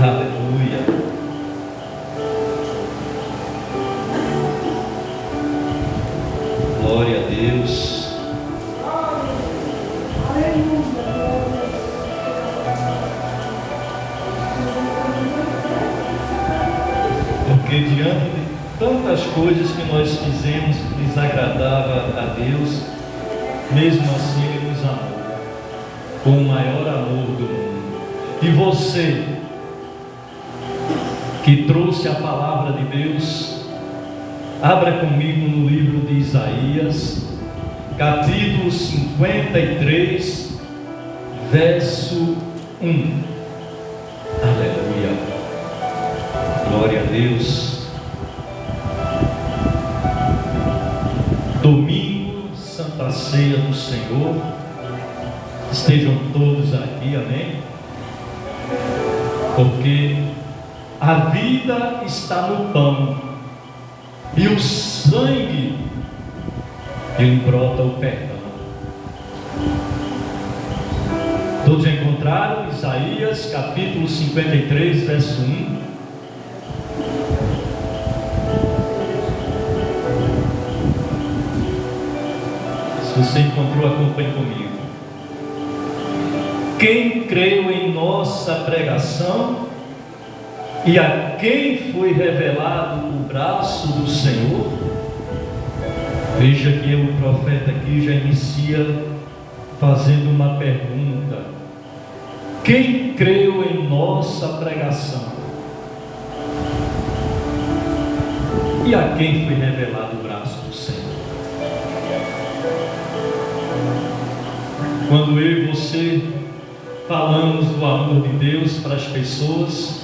Aleluia. Glória a Deus. Porque diante de tantas coisas que nós fizemos que desagradava a Deus, mesmo assim Ele nos amou com o maior amor do mundo. E você que trouxe a palavra de Deus, abra comigo no livro de Isaías, capítulo 53, verso 1. Aleluia. Glória a Deus. Domingo, Santa Ceia do Senhor. Estejam todos aqui, amém? Porque a vida está no pão e o sangue, ele brota o perdão. Todos já encontraram Isaías capítulo 53, verso 1? Se você encontrou, acompanhe comigo. Quem creu em nossa pregação e a quem foi revelado o braço do Senhor? Veja que o profeta aqui já inicia fazendo uma pergunta: quem creu em nossa pregação e a quem foi revelado o braço do Senhor? Quando eu e você falamos do amor de Deus para as pessoas,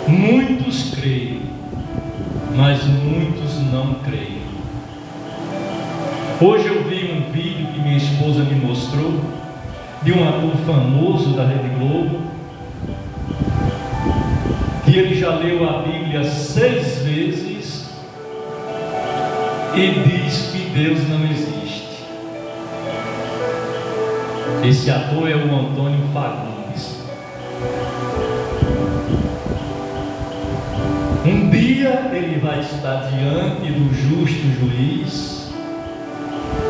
muitos creem, mas muitos não creem. Hoje eu vi um vídeo que minha esposa me mostrou de um ator famoso da Rede Globo, que ele já leu a Bíblia 6 vezes e diz que Deus não existe. Esse ator é o Antônio Fagundes. Um dia ele vai estar diante do justo juiz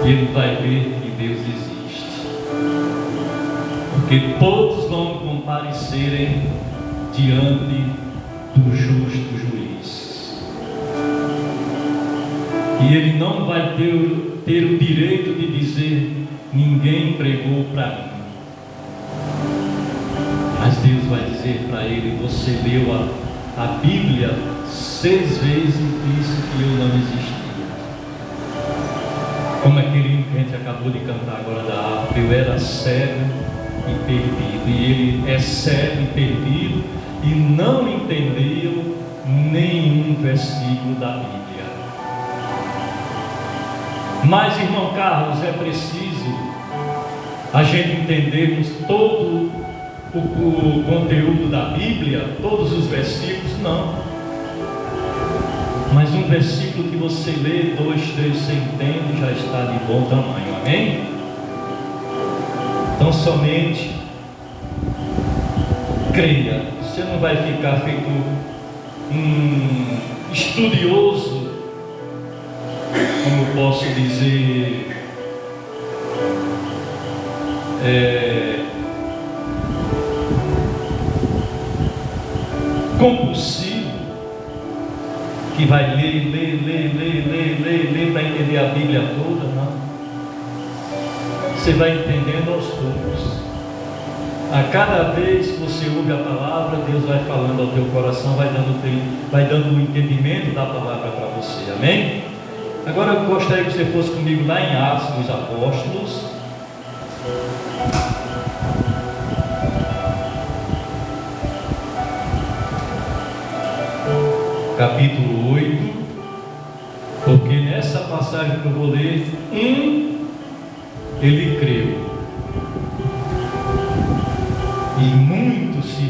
e ele vai ver que Deus existe, porque todos vão comparecerem diante do justo juiz, e ele não vai ter o direito de dizer: ninguém pregou para mim. Mas Deus vai dizer para ele: você leu a Bíblia 6 vezes e disse que eu não existia. Como aquele hino que a gente acabou de cantar agora da harpa: eu era cego e perdido, e ele é cego e perdido e não entendeu nenhum versículo da Bíblia. Mas, irmão Carlos, é preciso a gente entendermos todo o conteúdo da Bíblia, todos os versículos? Não. Mas um versículo que você lê, 2, 3, você entende, já está de bom tamanho, amém? Então somente creia. Você não vai ficar feito um estudioso, como posso dizer, compulsivo, que vai ler para entender a Bíblia toda. Não. Você vai entendendo aos poucos. A cada vez que você ouve a palavra, Deus vai falando ao teu coração, vai dando o entendimento da palavra para você, amém? Agora eu gostaria que você fosse comigo lá em Atos dos Apóstolos, capítulo 8, porque nessa passagem que eu vou ler, ele creu e muito se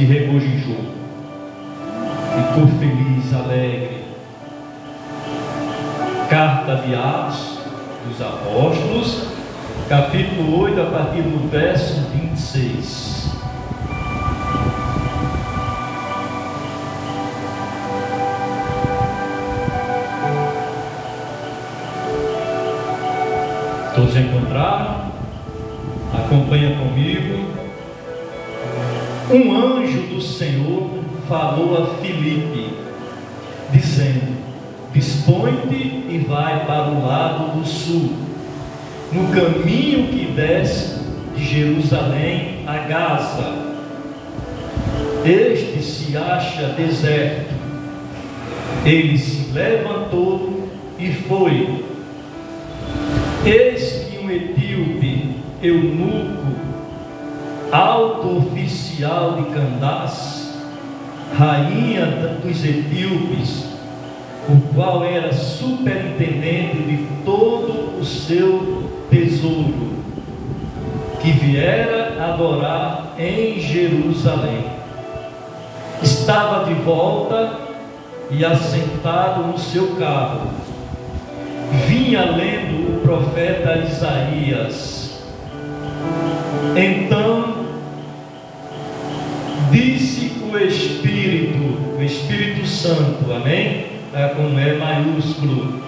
regozijou, ficou feliz, alegre. Carta de Atos dos Apóstolos, capítulo 8, a partir do verso 26. Todos já encontraram? Acompanha comigo. Um anjo do Senhor falou a Filipe, dizendo: dispõe-te e vai para o lado do sul, no caminho que desce de Jerusalém a Gaza. Este se acha deserto. Ele se levantou e foi. Eis que um etíope, eunuco, alto oficial de Candace, rainha dos etíopes, o qual era superintendente de todo o seu tesouro, que viera adorar em Jerusalém, estava de volta e assentado no seu carro, vinha lendo o profeta Isaías. Então disse o Espírito Santo, amém? Com E maiúsculo.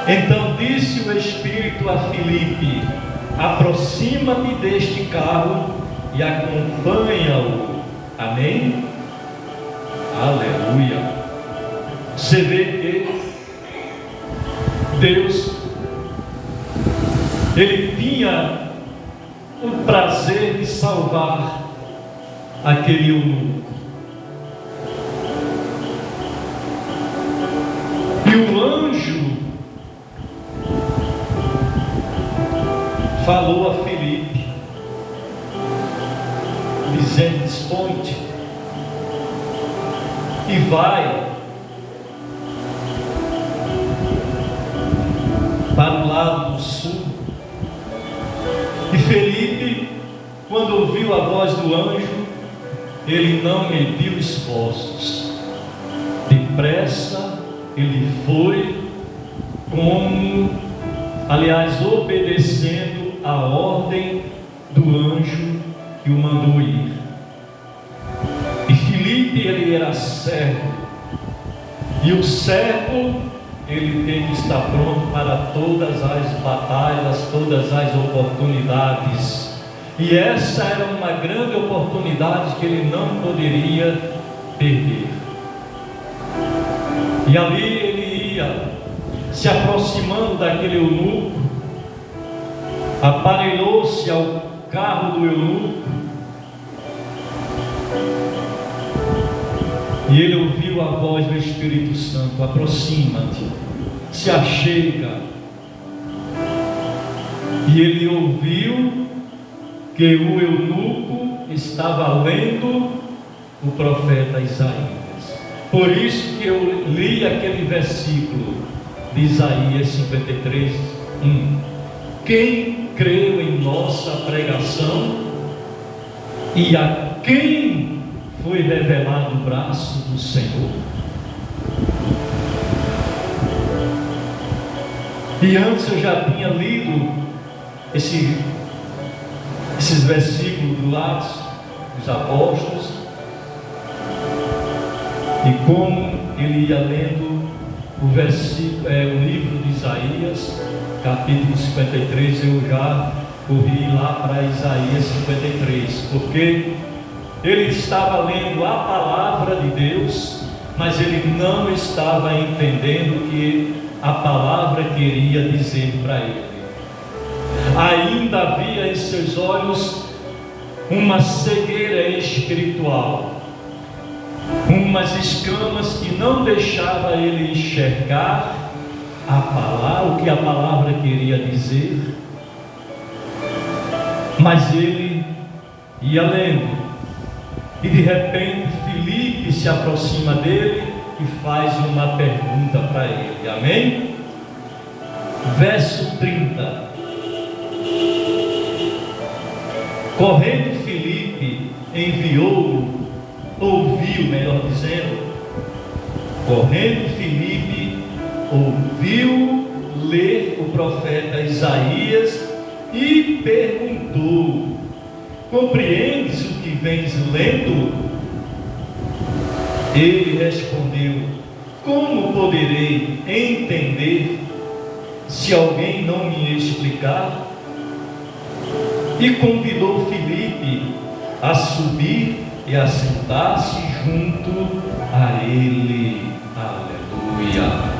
Então disse o Espírito a Filipe: aproxima-te deste carro e acompanha-o, amém? Aleluia. Você vê que Deus, Ele tinha o prazer de salvar aquele eunuco. E o anjo falou a Filipe, dizendo: dispõe-te e vai para o lado do sul. E Filipe, quando ouviu a voz do anjo, ele não mediu esforços. Depressa ele foi, obedecendo a ordem do anjo que o mandou ir. E Filipe, ele era servo, e o servo, ele tem que estar pronto para todas as batalhas, todas as oportunidades. E essa era uma grande oportunidade que ele não poderia perder. E ali ele ia se aproximando daquele eunuco, aparelhou-se ao carro do eunuco, e ele ouviu a voz do Espírito Santo: aproxima-te, se achega. E ele ouviu que o eunuco estava lendo o profeta Isaías. Por isso que eu li aquele versículo de Isaías 53, 1. Quem creu em nossa pregação e a quem foi revelado o braço do Senhor? E antes eu já tinha lido esses versículos do Atos dos Apóstolos, e como ele ia lendo o livro de Isaías, capítulo 53, eu já corri lá para Isaías 53, porque ele estava lendo a palavra de Deus, mas ele não estava entendendo o que a palavra queria dizer para ele. Ainda havia em seus olhos uma cegueira espiritual, umas escamas que não deixava ele enxergar a palavra, o que a palavra queria dizer. Mas ele ia lendo, e de repente Filipe se aproxima dele e faz uma pergunta para ele, amém? Verso 30. Correndo Filipe, enviou-o, correndo Filipe, ouviu ler o profeta Isaías e perguntou: compreendes o que vens lendo? Ele respondeu: como poderei entender se alguém não me explicar? E convidou Filipe a subir e a sentar-se junto a ele. Aleluia!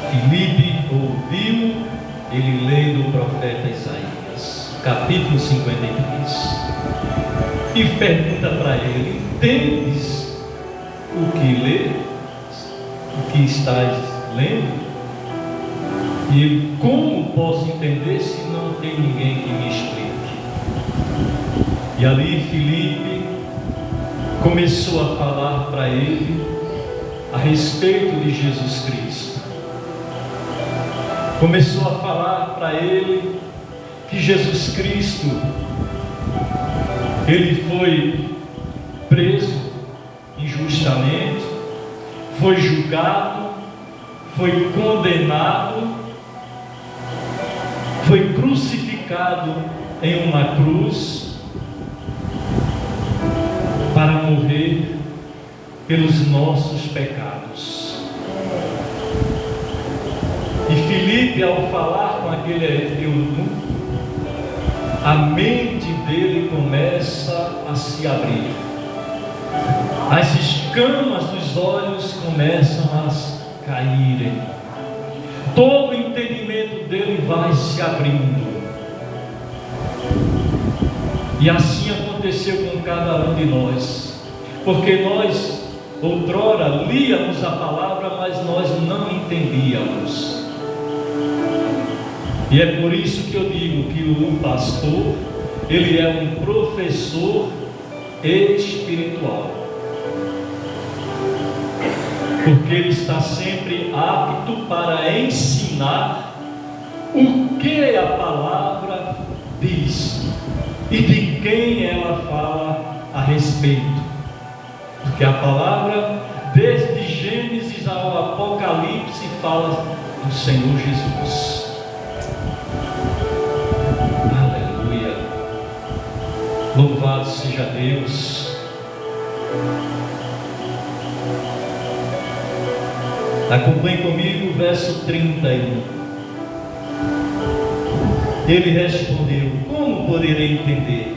Filipe ouviu ele lendo o profeta Isaías, capítulo 53, e pergunta para ele: entendes o que lê? O que estás lendo? E ele: como posso entender se não tem ninguém que me explique? E ali Filipe começou a falar para ele a respeito de Jesus Cristo. Começou a falar para ele que Jesus Cristo, ele foi preso injustamente, foi julgado, foi condenado, foi crucificado em uma cruz para morrer pelos nossos pecados. E Filipe, ao falar com aquele eunuco, a mente dele começa a se abrir, as escamas dos olhos começam a caírem, todo o entendimento dele vai se abrindo. E assim aconteceu com cada um de nós, porque nós outrora líamos a palavra, mas nós não entendíamos. E é por isso que eu digo que o pastor, ele é um professor espiritual, porque ele está sempre apto para ensinar o que a palavra diz e de quem ela fala a respeito, porque a palavra, desde Gênesis ao Apocalipse, fala do Senhor Jesus. Aleluia! Louvado seja Deus. Acompanhe comigo o verso 31. Ele respondeu: como poderei entender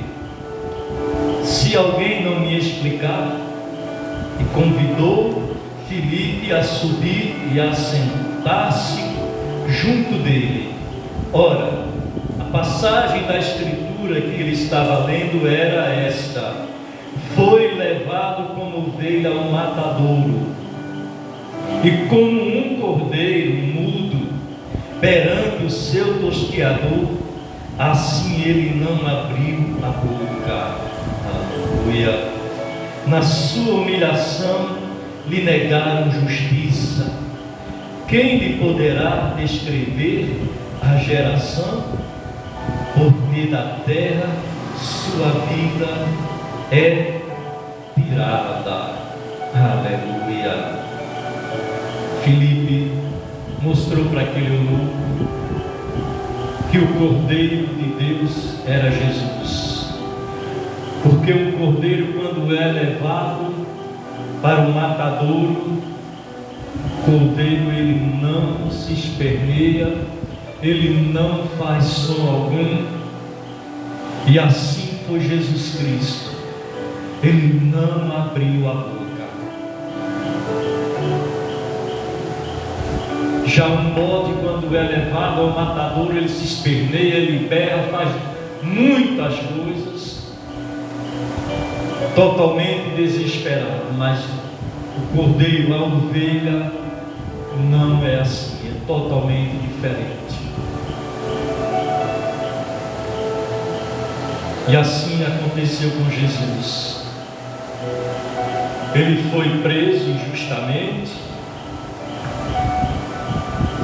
se alguém não me explicar? E convidou Filipe a subir e a sentar-se junto dele. Ora, a passagem da escritura que ele estava lendo era esta: foi levado como ovelha ao matadouro, e como um cordeiro mudo perante o seu tosqueador, assim ele não abriu a boca. Aleluia! Na sua humilhação lhe negaram justiça. Quem lhe poderá descrever a geração? Porque da terra sua vida é tirada. Aleluia! Filipe mostrou para aquele eunuco que o Cordeiro de Deus era Jesus. Porque o cordeiro, quando é levado para o matadouro, o cordeiro ele não se esperneia, ele não faz som algum. E assim foi Jesus Cristo, ele não abriu a boca. Já o bode, quando é levado ao matadouro, ele se esperneia, ele berra, faz muitas coisas, totalmente desesperado. Mas o cordeiro, a ovelha, não é assim, é totalmente diferente. E assim aconteceu com Jesus. Ele foi preso injustamente,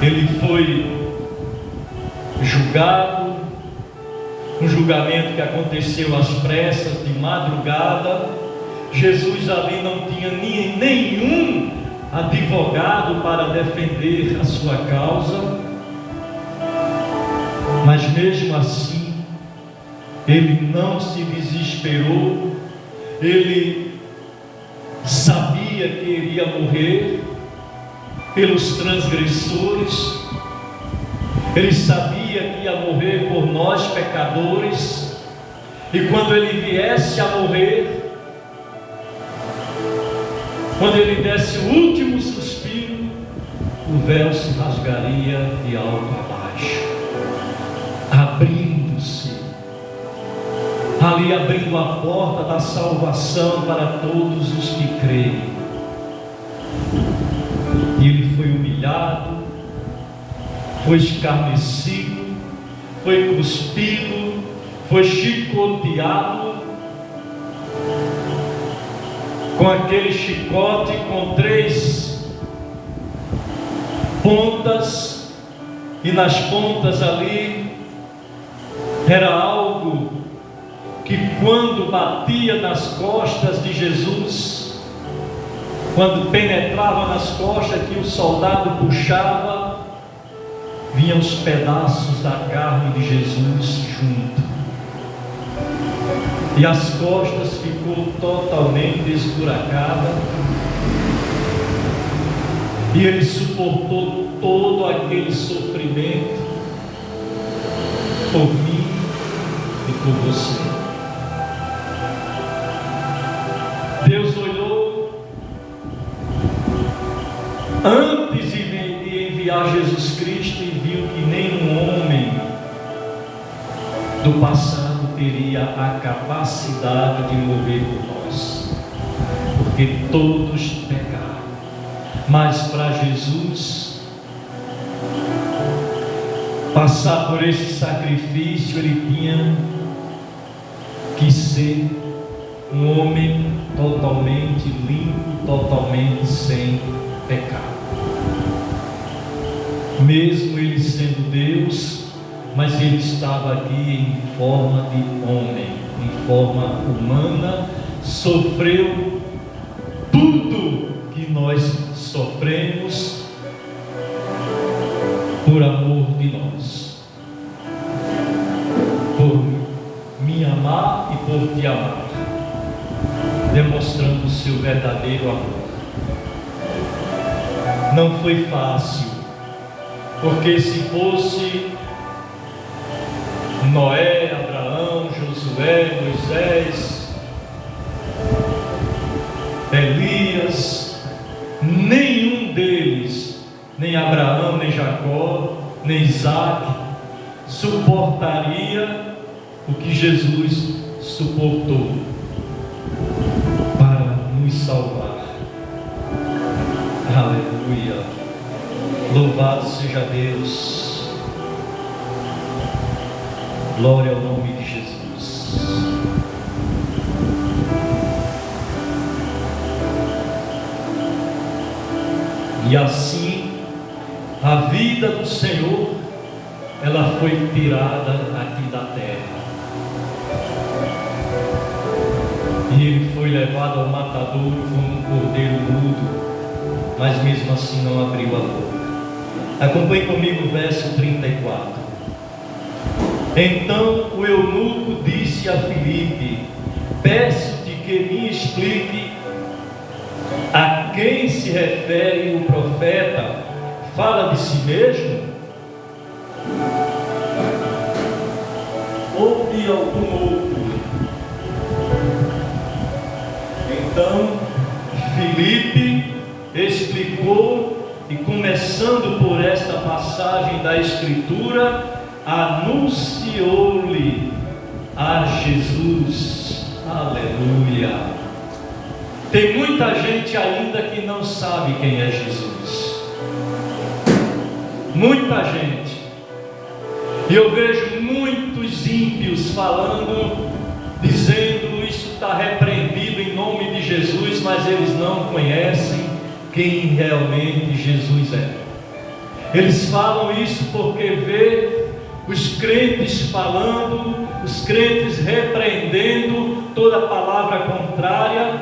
ele foi julgado, um julgamento que aconteceu às pressas, de madrugada. Jesus ali não tinha nenhum advogado para defender a sua causa. Mas mesmo assim, ele não se desesperou, ele sabia que iria morrer pelos transgressores, ele sabia que ia morrer por nós pecadores, e quando ele viesse a morrer, quando ele desse o último suspiro, o véu se rasgaria de alto a baixo, abrindo-se, ali abrindo a porta da salvação para todos os que creem. E ele foi humilhado, foi escarnecido, foi cuspido, foi chicoteado, com aquele chicote com 3 pontas, e nas pontas ali era algo que, quando batia nas costas de Jesus, quando penetrava nas costas que o soldado puxava, vinham os pedaços da carne de Jesus junto, e as costas ficou totalmente esburacada, e ele suportou todo aquele sofrimento por mim e por você. Deus olhou antes de enviar Jesus Cristo e viu que nenhum homem do passado teria a capacidade de morrer por nós, porque todos pecaram. Mas para Jesus passar por esse sacrifício, ele tinha que ser um homem totalmente limpo, totalmente sem pecado. Mesmo ele sendo Deus, mas ele estava aqui em forma de homem, em forma humana, sofreu tudo que nós sofremos por amor de nós, por me amar e por te amar, demonstrando o seu verdadeiro amor. Não foi fácil, porque se fosse Noé, Abraão, Josué, Moisés, Elias, nenhum deles, nem Abraão, nem Jacó, nem Isaac, suportaria o que Jesus suportou para nos salvar. Aleluia! Louvado seja Deus! Glória ao nome de Jesus. E assim, a vida do Senhor, ela foi tirada aqui da terra. E ele foi levado ao matadouro como um cordeiro mudo, mas mesmo assim não abriu a boca. Acompanhe comigo o verso 34. Então o eunuco disse a Filipe: peço-te que me explique a quem se refere o profeta. Fala de si mesmo ou de algum outro? Então Filipe explicou, e começando por esta passagem da Escritura, anunciou-lhe a Jesus. Aleluia! Tem muita gente ainda que não sabe quem é Jesus. Muita gente. E eu vejo muitos ímpios falando, dizendo isso está repreendido em nome de Jesus, mas eles não conhecem quem realmente Jesus é. Eles falam isso porque vê os crentes falando, os crentes repreendendo toda palavra contrária,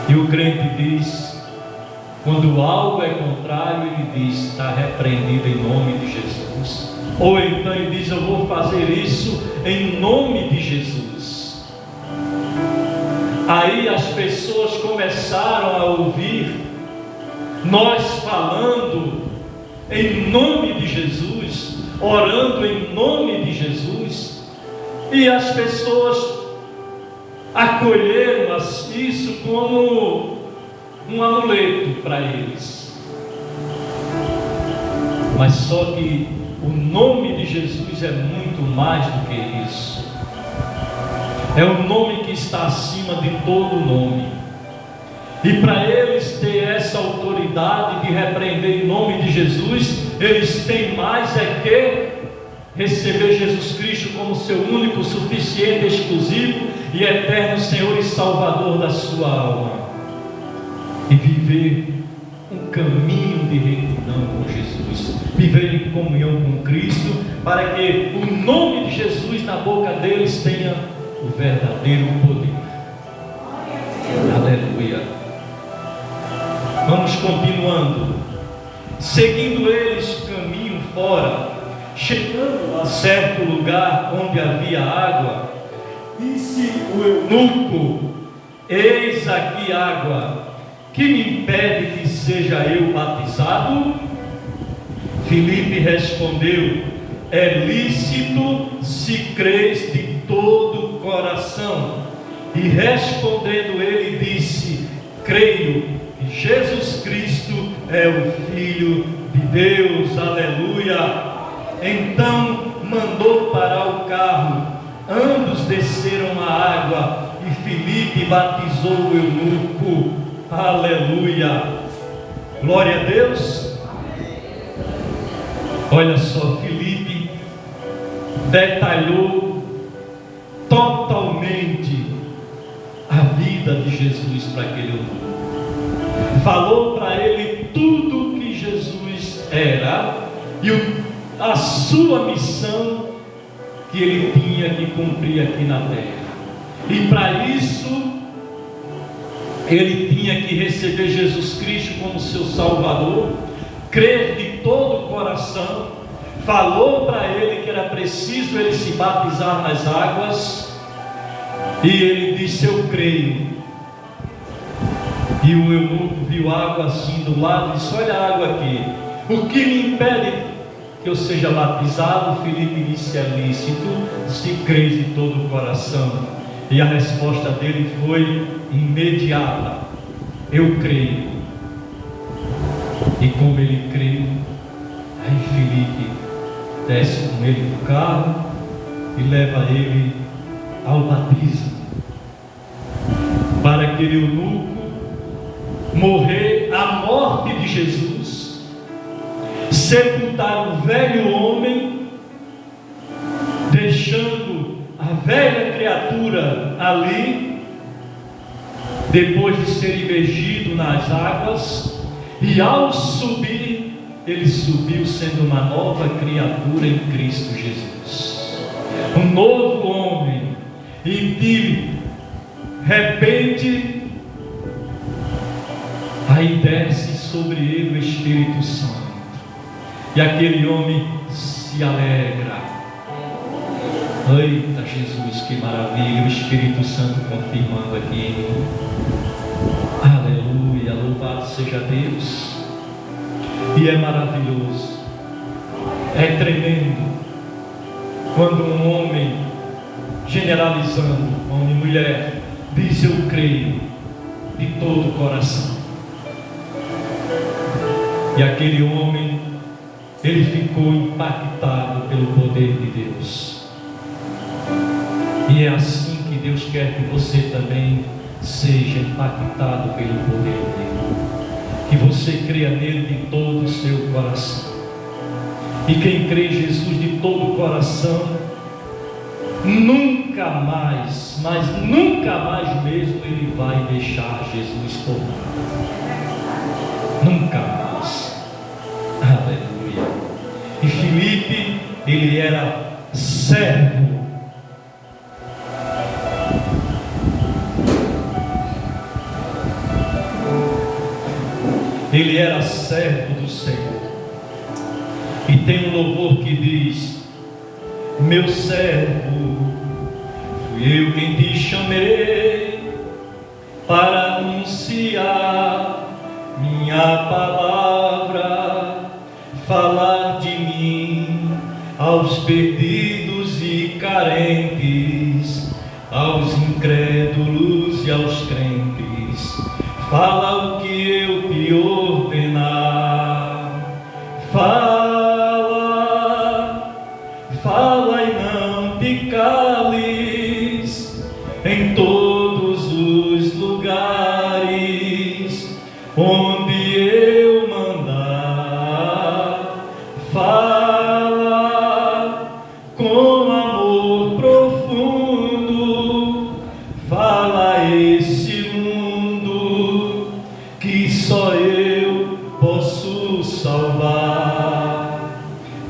e o crente diz: Quando algo é contrário, ele diz: está repreendido em nome de Jesus. Ou então ele diz: eu vou fazer isso em nome de Jesus. Aí as pessoas começaram a ouvir nós falando em nome de Jesus, orando em nome de Jesus, e as pessoas acolheram isso como um amuleto para eles. Mas só que o nome de Jesus é muito mais do que isso. É o nome que está acima de todo nome. E para eles ter essa autoridade de repreender em nome de Jesus, eles têm mais é que receber Jesus Cristo como seu único, suficiente, exclusivo e eterno Senhor e Salvador da sua alma, e viver um caminho de retidão com Jesus, viver em comunhão com Cristo, para que o nome de Jesus na boca deles tenha o verdadeiro poder. Aleluia. Vamos continuando. Seguindo eles caminho fora, chegando a certo lugar onde havia água, disse o eunuco: eis aqui água, que me impede que seja eu batizado? Filipe respondeu: é lícito se crês de todo o coração. E respondendo ele disse: creio que Jesus Cristo é o Filho de Deus. Aleluia. Então mandou parar o carro, ambos desceram a água e Filipe batizou o eunuco. Aleluia. Glória a Deus. Olha só, Filipe detalhou totalmente a vida de Jesus para aquele eunuco. Falou para ele tudo que Jesus era e a sua missão que ele tinha que cumprir aqui na terra. E para isso ele tinha que receber Jesus Cristo como seu Salvador, crer de todo o coração. Falou para ele que era preciso ele se batizar nas águas, e ele disse: eu creio. E o eunuco viu água assim do lado e disse: olha a água aqui, o que me impede que eu seja batizado? Filipe disse: é lícito se crês de todo o coração. E a resposta dele foi imediata: eu creio. E como ele creu, aí Filipe desce com ele do carro e leva ele ao batismo, para aquele eunuco morrer a morte de Jesus, sepultar o velho homem, deixando a velha criatura ali, depois de ser imergido nas águas, e ao subir, ele subiu sendo uma nova criatura em Cristo Jesus, um novo homem. E de repente, aí desce sobre ele o Espírito Santo, e aquele homem se alegra. Eita Jesus, que maravilha, o Espírito Santo confirmando aqui em mim. Aleluia, louvado seja Deus. E é maravilhoso, é tremendo, quando um homem, generalizando, homem e mulher, diz: eu creio de todo o coração. E aquele homem, ele ficou impactado pelo poder de Deus. E é assim que Deus quer que você também seja impactado pelo poder dele, que você creia nele de todo o seu coração. E quem crê em Jesus de todo o coração, nunca mais, mas nunca mais mesmo, ele vai deixar Jesus por lá. Nunca mais. Aleluia. E Filipe, ele era servo. Ele era servo do Senhor. E tem um louvor que diz: meu servo, fui eu quem te chamei para anunciar minha palavra, falar de mim aos perdidos e carentes, aos incrédulos e aos crentes. Fala o que eu te ordenar. Fala e não te cales em todos os lugares onde eu mandar. Fala com amor profundo, fala a esse mundo que só eu posso salvar.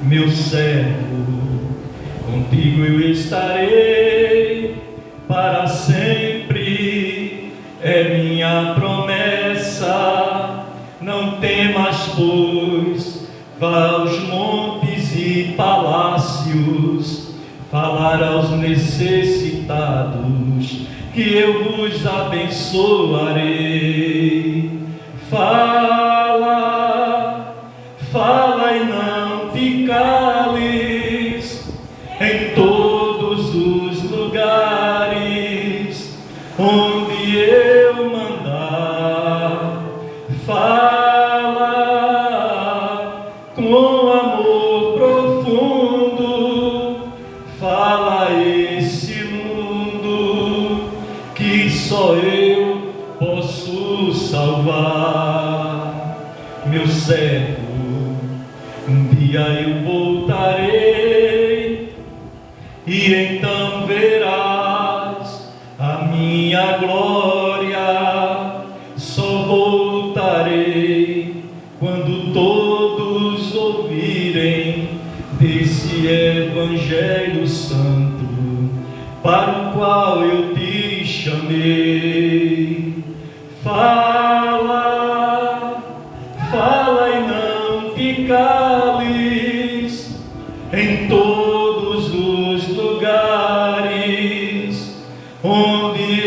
Meu servo, contigo eu estarei para sempre, é minha promessa. Não temas, pois, vá aos montes e palácios, falar aos necessitados, que eu vos abençoarei. Fala e não te cales em todos os lugares onde eu mandar. Fala com amor profundo, fala a esse mundo que só eu posso salvar. Meu servo, um dia eu voltarei e então verás a minha glória. Só voltarei quando todos ouvirem desse Evangelho Santo para o qual eu te chamei. Fala e não te cales em todos os lugares onde